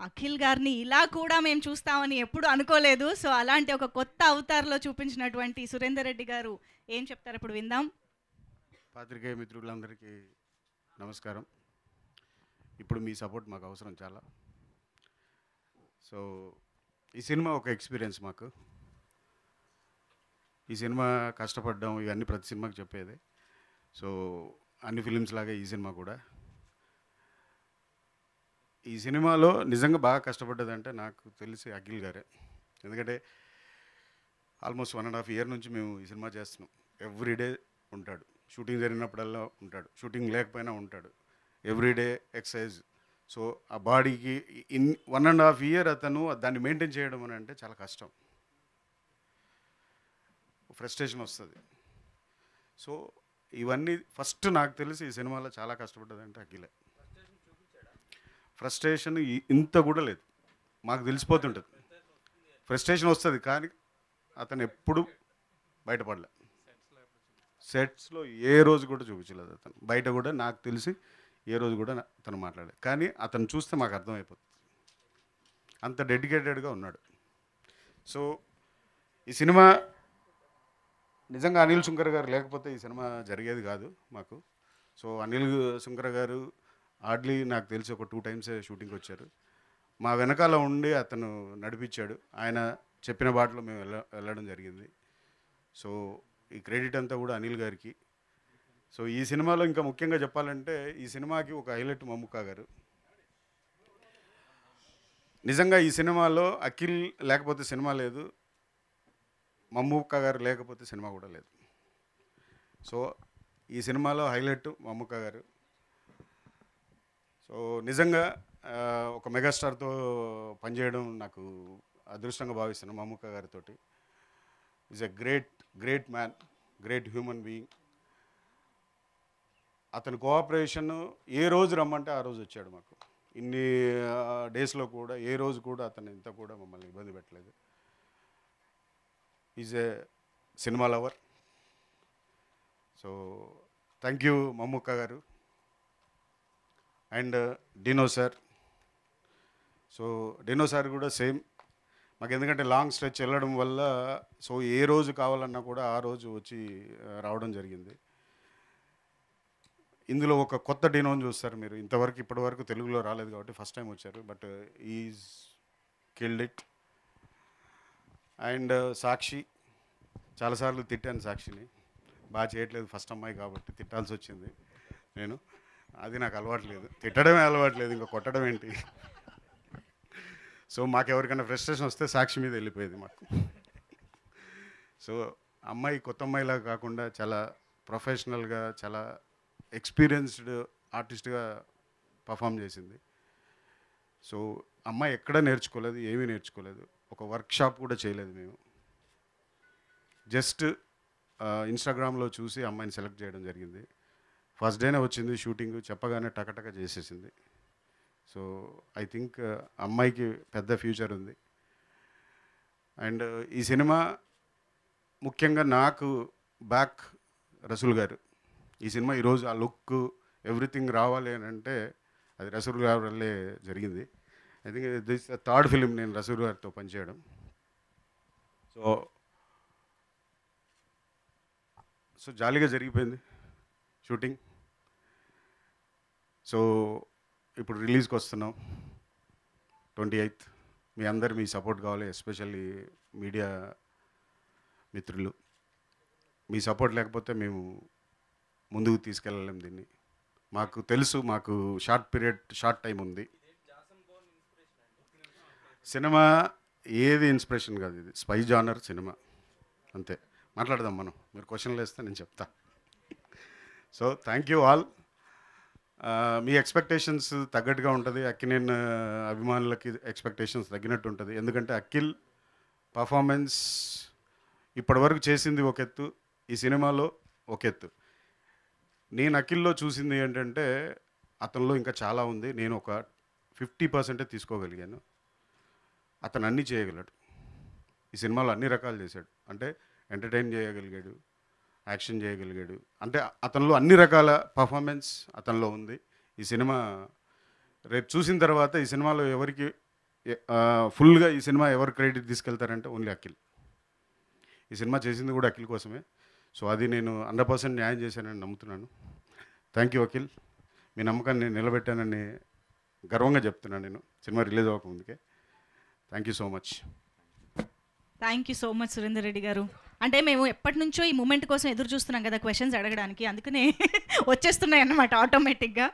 అఖిల్ గారిని ఇలా కూడా మేము చూస్తామని ఎప్పుడు అనుకోలేదు. సో అలాంటి ఒక కొత్త అవతారంలో చూపించినటువంటి సురేందర్ రెడ్డి గారు ఏం చెప్తారు ఇప్పుడు విందాం. పాత్రికేయ మిత్రులందరికీ నమస్కారం. ఇప్పుడు మీ సపోర్ట్ మాకు అవసరం చాలా. సో ఈ సినిమా ఒక ఎక్స్పీరియన్స్ మాకు. ఈ సినిమా కష్టపడ్డాం ఇవన్నీ ప్రతి సినిమాకి చెప్పేది. సో అన్ని ఫిలిమ్స్ లాగే ఈ సినిమా కూడా. ఈ సినిమాలో నిజంగా బాగా కష్టపడ్డదంటే నాకు తెలిసి అఖిల్ గారే. ఎందుకంటే ఆల్మోస్ట్ 1.5 year నుంచి మేము ఈ సినిమా చేస్తున్నాం. ఎవ్రీడే ఉంటాడు, షూటింగ్ జరిగినప్పుడల్లా ఉంటాడు, షూటింగ్ లేకపోయినా ఉంటాడు, ఎవ్రీడే ఎక్సర్సైజ్. సో ఆ బాడీకి 1.5 year అతను దాన్ని మెయింటైన్ చేయడం అని అంటే చాలా కష్టం, ఫ్రస్ట్రేషన్ వస్తుంది. సో ఇవన్నీ ఫస్ట్ నాకు తెలిసి ఈ సినిమాలో చాలా కష్టపడ్డదంటే అఖిలే. ఫ్రస్ట్రేషన్ ఇంత కూడా లేదు, మాకు తెలిసిపోతుంటుంది. ఫ్రస్ట్రేషన్ వస్తుంది కానీ అతను ఎప్పుడు బయటపడలే. సెట్స్లో ఏ రోజు కూడా చూపించలేదు అతను, బయట కూడా నాకు తెలిసి ఏ రోజు కూడా అతను మాట్లాడలేదు. కానీ అతను చూస్తే మాకు అర్థమైపోతుంది, అంత డెడికేటెడ్గా ఉన్నాడు. సో ఈ సినిమా నిజంగా అనిల్ శుంకర్ గారు లేకపోతే ఈ సినిమా జరిగేది కాదు మాకు. సో అనిల్ శుంకర్ గారు హార్డ్లీ నాకు తెలిసి ఒక 2 times షూటింగ్కి వచ్చారు. మా వెనకాల ఉండి అతను నడిపించాడు. ఆయన చెప్పిన బాటలో మేము వెళ్ళడం జరిగింది. సో ఈ క్రెడిట్ అంతా కూడా అనిల్ గారికి. సో ఈ సినిమాలో ఇంకా ముఖ్యంగా చెప్పాలంటే ఈ సినిమాకి ఒక హైలైట్ మమ్ముక్క గారు. నిజంగా ఈ సినిమాలో అఖిల్ లేకపోతే సినిమా లేదు, మమ్ముక్క గారు లేకపోతే సినిమా కూడా లేదు. సో ఈ సినిమాలో హైలైట్ మమ్ముక్క గారు. సో నిజంగా ఒక మెగాస్టార్తో పనిచేయడం నాకు అదృష్టంగా భావిస్తున్నాను. మమ్ముక్క గారితో is a great man, great human being. అతని కోఆపరేషన్ ఏ రోజు రమ్మంటే ఆ రోజు వచ్చాడు మాకు. ఇన్ని డేస్లో కూడా ఏ రోజు కూడా అతను ఇంత కూడా మమ్మల్ని ఇబ్బంది పెట్టలేదు. Is a cinema lover. So thank you Mammukka గారు. And Dino sir. So Dino sir కూడా సేమ్ మాకు, ఎందుకంటే లాంగ్ స్ట్రెచ్ వెళ్ళడం వల్ల సో ఏ రోజు కావాలన్నా కూడా ఆ రోజు వచ్చి రావడం జరిగింది. ఇందులో ఒక కొత్త డినోని చూస్తారు మీరు. ఇప్పటివరకు తెలుగులో రాలేదు కాబట్టి ఫస్ట్ టైం వచ్చారు, but is killed it. And Sakshi, చాలాసార్లు తిట్టాను సాక్షిని, బాగా చేయట్లేదు, ఫస్ట్ అమ్మాయి కాబట్టి తిట్టాల్సి వచ్చింది నేను. అది నాకు అలవాట్లేదు, తిట్టడమే అలవాట్లేదు, ఇంకా కొట్టడం ఏంటి. సో మాకు ఎవరికైనా ఫ్రస్ట్రేషన్ వస్తే సాక్షి మీద వెళ్ళిపోయేది మాకు. సో అమ్మాయి కొత్త అమ్మాయిలా కాకుండా చాలా ప్రొఫెషనల్గా, చాలా ఎక్స్పీరియన్స్డ్ ఆర్టిస్ట్గా పర్ఫామ్ చేసింది. సో అమ్మాయి ఎక్కడ నేర్చుకోలేదు, ఏమీ నేర్చుకోలేదు, ఒక వర్క్షాప్ కూడా చేయలేదు మేము. జస్ట్ ఇన్స్టాగ్రామ్లో చూసి అమ్మాయిని సెలెక్ట్ చేయడం జరిగింది. ఫస్ట్ డేనే వచ్చింది షూటింగ్, చెప్పగానే టకటక చేసేసింది. సో ఐ థింక్ అమ్మాయికి పెద్ద ఫ్యూచర్ ఉంది. అండ్ ఈ సినిమా ముఖ్యంగా నాకు బ్యాక్ రసూల్ గారు. ఈ సినిమా ఈరోజు ఆ లుక్ ఎవ్రీథింగ్ రావాలి అని అంటే అది రసూల్ గారి వల్లే జరిగింది. I think this third film నేను రసూల్ గారితో పనిచేయడం. సో జాలీగా జరిగిపోయింది షూటింగ్. సో ఇప్పుడు రిలీజ్కి వస్తున్నాం 28th. మీ సపోర్ట్ కావాలి, ఎస్పెషల్లీ మీడియా మిత్రులు. మీ సపోర్ట్ లేకపోతే మేము ముందుకు తీసుకెళ్ళలేం దీన్ని. మాకు తెలుసు, మాకు షార్ట్ టైం ఉంది. సినిమా ఏది ఇన్స్పిరేషన్ కాదు, ఇది స్పై జానర్ సినిమా అంతే. మాట్లాడదాం మనం, మీరు క్వశ్చన్లు వేస్తే నేను చెప్తా. So thank you all. Me expectations తగ్గట్టుగా ఉంటుంది, అక్కినేని అభిమానులకి ఎక్స్పెక్టేషన్స్ తగ్గినట్టు ఉంటుంది. ఎందుకంటే అఖిల్ పర్ఫార్మెన్స్ ఇప్పటివరకు చేసింది ఒక ఎత్తు, ఈ సినిమాలో ఒక ఎత్తు. నేను అఖిల్లో చూసింది ఏంటంటే అతనిలో ఇంకా చాలా ఉంది. నేను ఒక 50% తీసుకోగలిగాను. అతను అన్నీ చేయగలడు. ఈ సినిమాలో అన్ని రకాలు చేశాడు. అంటే ఎంటర్టైన్ చేయగలిగాడు, యాక్షన్ చేయగలిగాడు, అంటే అతనిలో అన్ని రకాల పర్ఫార్మెన్స్ అతనిలో ఉంది. ఈ సినిమా రేపు చూసిన తర్వాత ఈ సినిమాలో ఎవరికి ఫుల్గా ఈ సినిమా ఎవరు క్రెడిట్ తీసుకెళ్తారంటే ఓన్లీ అఖిల్. ఈ సినిమా చేసింది కూడా అఖిల్ కోసమే. సో అది నేను 100% న్యాయం చేశానని నమ్ముతున్నాను. Thank you Akhil. మీ నమ్మకాన్ని నేను నిలబెట్టానని గర్వంగా చెప్తున్నాను నేను సినిమా రిలీజ్ అవ్వకముందుకే. Thank you so much. Thank you so much Surender Reddy గారు. అంటే మేము ఎప్పటి నుంచో ఈ మూమెంట్ కోసం ఎదురు చూస్తున్నాం కదా క్వశ్చన్స్ అడగడానికి, అందుకనే వచ్చేస్తున్నాయి అన్నమాట ఆటోమేటిక్గా.